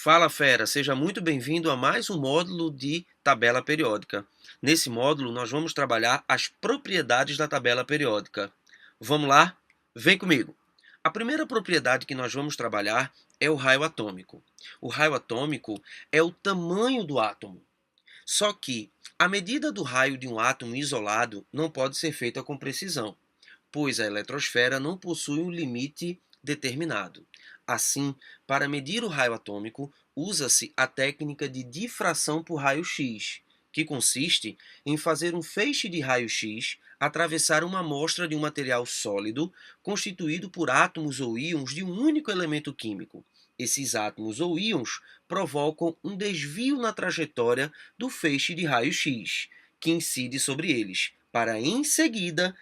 Fala fera, seja muito bem-vindo a mais um módulo de tabela periódica. Nesse módulo nós vamos trabalhar as propriedades da tabela periódica. Vamos lá? Vem comigo! A primeira propriedade que nós vamos trabalhar é o raio atômico. O raio atômico é o tamanho do átomo. Só que a medida do raio de um átomo isolado não pode ser feita com precisão, pois a eletrosfera não possui um limite determinado. Assim, para medir o raio atômico, usa-se a técnica de difração por raio-x, que consiste em fazer um feixe de raio-x atravessar uma amostra de um material sólido constituído por átomos ou íons de um único elemento químico. Esses átomos ou íons provocam um desvio na trajetória do feixe de raio-x, que incide sobre eles, para em seguida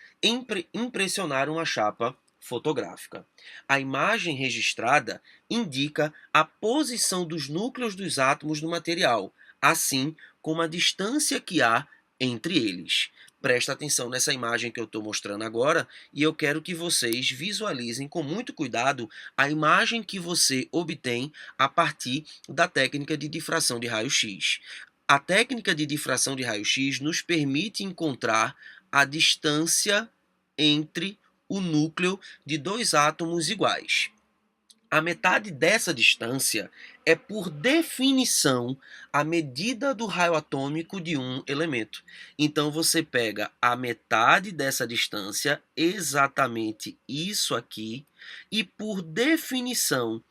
impressionar uma chapa fotográfica. A imagem registrada indica a posição dos núcleos dos átomos no material, assim como a distância que há entre eles. Presta atenção nessa imagem que eu estou mostrando agora e eu quero que vocês visualizem com muito cuidado a imagem que você obtém a partir da técnica de difração de raio-x. A técnica de difração de raio-x nos permite encontrar a distância entre o núcleo de dois átomos iguais. A metade dessa distância é, por definição, a medida do raio atômico de um elemento. Então, você pega a metade dessa distância, exatamente isso aqui, e, por definição,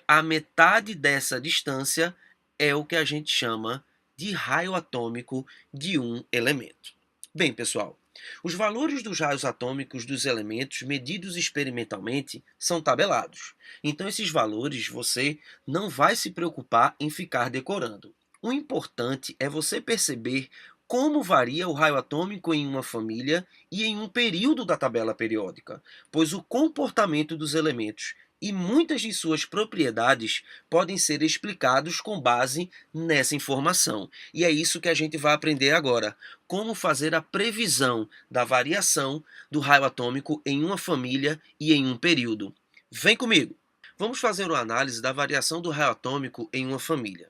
a metade dessa distância é o que a gente chama de raio atômico de um elemento. Bem, pessoal, os valores dos raios atômicos dos elementos medidos experimentalmente são tabelados. Então, esses valores você não vai se preocupar em ficar decorando. O importante é você perceber como varia o raio atômico em uma família e em um período da tabela periódica, pois o comportamento dos elementos e muitas de suas propriedades podem ser explicados com base nessa informação. E é isso que a gente vai aprender agora. Como fazer a previsão da variação do raio atômico em uma família e em um período. Vem comigo! Vamos fazer uma análise da variação do raio atômico em uma família.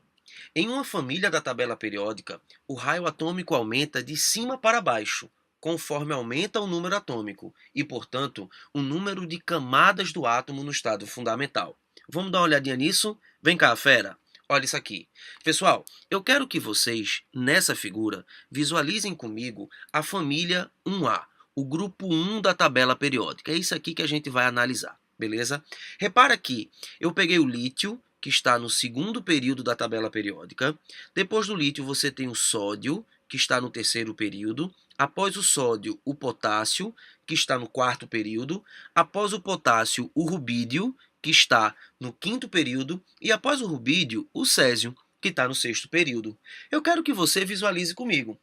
Em uma família da tabela periódica, o raio atômico aumenta de cima para baixo, conforme aumenta o número atômico e, portanto, o número de camadas do átomo no estado fundamental. Vamos dar uma olhadinha nisso? Vem cá, fera! Olha isso aqui. Pessoal, eu quero que vocês, nessa figura, visualizem comigo a família 1A, o grupo 1 da tabela periódica. É isso aqui que a gente vai analisar, beleza? Repara que eu peguei o lítio, que está no segundo período da tabela periódica. Depois do lítio, você tem o sódio, que está no terceiro período. Após o sódio, o potássio, que está no quarto período. Após o potássio, o rubídio, que está no quinto período. E após o rubídio, o césio, que está no sexto período. Eu quero que você visualize comigo.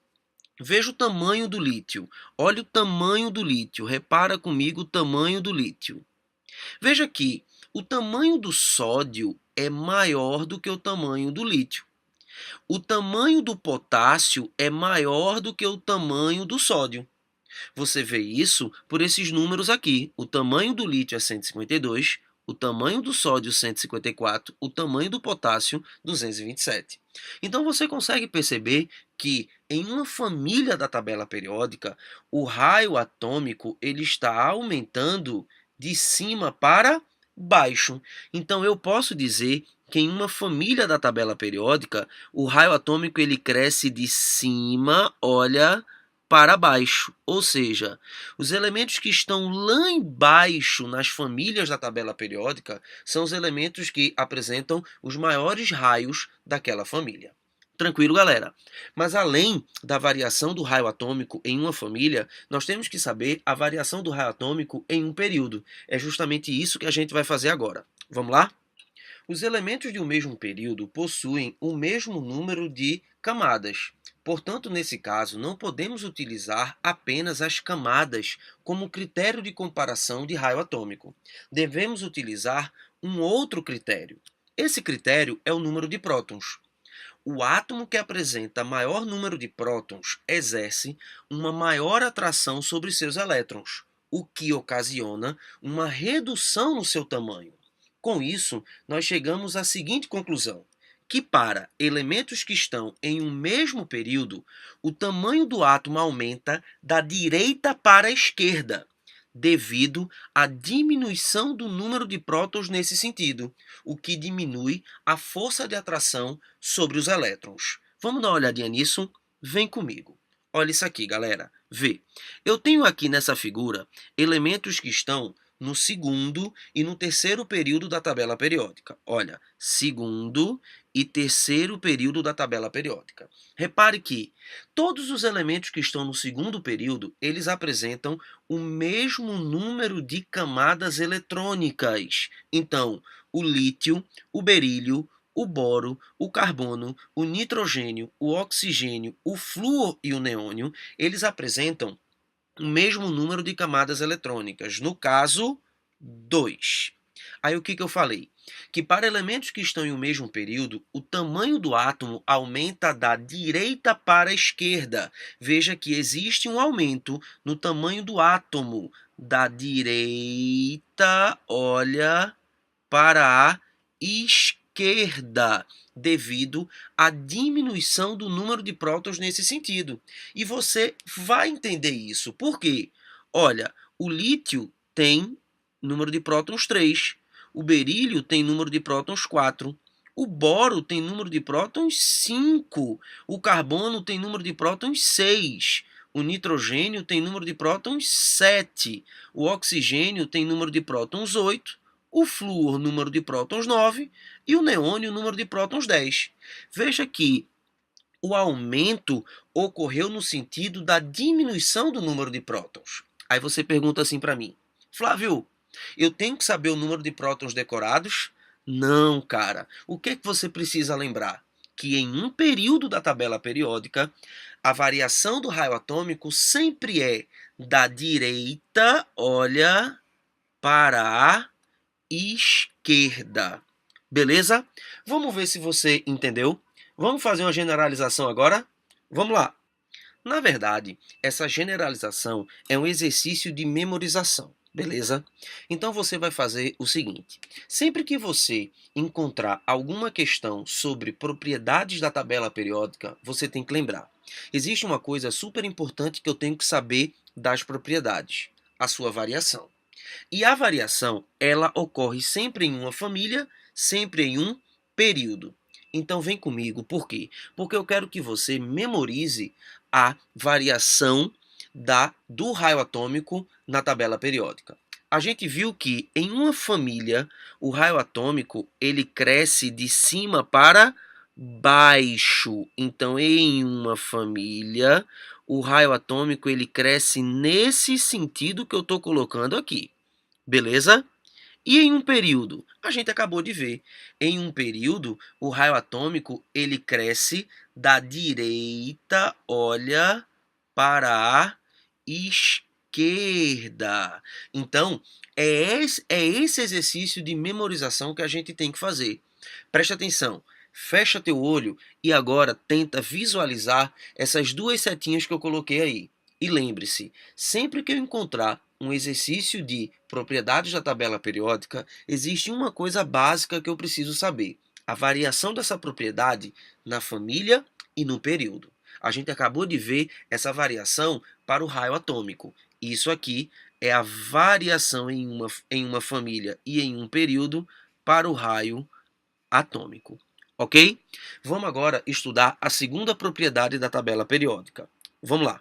Veja o tamanho do lítio. Olha o tamanho do lítio. Repara comigo o tamanho do lítio. Veja que o tamanho do sódio é maior do que o tamanho do lítio. O tamanho do potássio é maior do que o tamanho do sódio. Você vê isso por esses números aqui. O tamanho do lítio é 152, o tamanho do sódio 154, o tamanho do potássio 227. Então você consegue perceber que em uma família da tabela periódica, o raio atômico ele está aumentando de cima para baixo. Então eu posso dizer que em uma família da tabela periódica, o raio atômico ele cresce de cima, olha, para baixo. Ou seja, os elementos que estão lá embaixo nas famílias da tabela periódica são os elementos que apresentam os maiores raios daquela família. Tranquilo, galera? Mas além da variação do raio atômico em uma família, nós temos que saber a variação do raio atômico em um período. É justamente isso que a gente vai fazer agora. Vamos lá? Os elementos de um mesmo período possuem o mesmo número de camadas. Portanto, nesse caso, não podemos utilizar apenas as camadas como critério de comparação de raio atômico. Devemos utilizar um outro critério. Esse critério é o número de prótons. O átomo que apresenta maior número de prótons exerce uma maior atração sobre seus elétrons, o que ocasiona uma redução no seu tamanho. Com isso, nós chegamos à seguinte conclusão: que para elementos que estão em um mesmo período, o tamanho do átomo aumenta da direita para a esquerda, devido à diminuição do número de prótons nesse sentido, o que diminui a força de atração sobre os elétrons. Vamos dar uma olhadinha nisso? Vem comigo. Olha isso aqui, galera. Vê. Eu tenho aqui nessa figura elementos que estão no segundo e no terceiro período da tabela periódica. Olha, segundo e terceiro período da tabela periódica. Repare que todos os elementos que estão no segundo período, eles apresentam o mesmo número de camadas eletrônicas. Então, o lítio, o berílio, o boro, o carbono, o nitrogênio, o oxigênio, o flúor e o neônio, eles apresentam o mesmo número de camadas eletrônicas, no caso, 2. Aí o que eu falei? Que para elementos que estão em um mesmo período, o tamanho do átomo aumenta da direita para a esquerda. Veja que existe um aumento no tamanho do átomo da direita, olha, para a esquerda, devido à diminuição do número de prótons nesse sentido. E você vai entender isso. Por quê? Olha, o lítio tem número de prótons 3, o berílio tem número de prótons 4, o boro tem número de prótons 5, o carbono tem número de prótons 6, o nitrogênio tem número de prótons 7, o oxigênio tem número de prótons 8, o flúor, número de prótons 9, e o neônio, número de prótons 10. Veja que o aumento ocorreu no sentido da diminuição do número de prótons. Aí você pergunta assim para mim: Flávio, eu tenho que saber o número de prótons decorados? Não, cara. O que é que você precisa lembrar? Que em um período da tabela periódica, a variação do raio atômico sempre é da direita, olha, para a esquerda. Beleza? Vamos ver se você entendeu. Vamos fazer uma generalização agora? Vamos lá. Na verdade, essa generalização é um exercício de memorização, beleza? Então você vai fazer o seguinte: sempre que você encontrar alguma questão sobre propriedades da tabela periódica, você tem que lembrar. Existe uma coisa super importante que eu tenho que saber das propriedades: a sua variação. E a variação, ela ocorre sempre em uma família, sempre em um período. Então vem comigo, por quê? Porque eu quero que você memorize a variação do raio atômico na tabela periódica. A gente viu que em uma família, o raio atômico, ele cresce de cima para baixo. Então, em uma família, o raio atômico ele cresce nesse sentido que eu estou colocando aqui. Beleza? E em um período, a gente acabou de ver, em um período, o raio atômico ele cresce da direita, olha, para a esquerda. Então, é esse exercício de memorização que a gente tem que fazer. Preste atenção, fecha teu olho e agora tenta visualizar essas duas setinhas que eu coloquei aí. E lembre-se, sempre que eu encontrar um exercício de propriedades da tabela periódica, existe uma coisa básica que eu preciso saber: a variação dessa propriedade na família e no período. A gente acabou de ver essa variação para o raio atômico. Isso aqui é a variação em uma família e em um período para o raio atômico. Ok? Vamos agora estudar a segunda propriedade da tabela periódica. Vamos lá.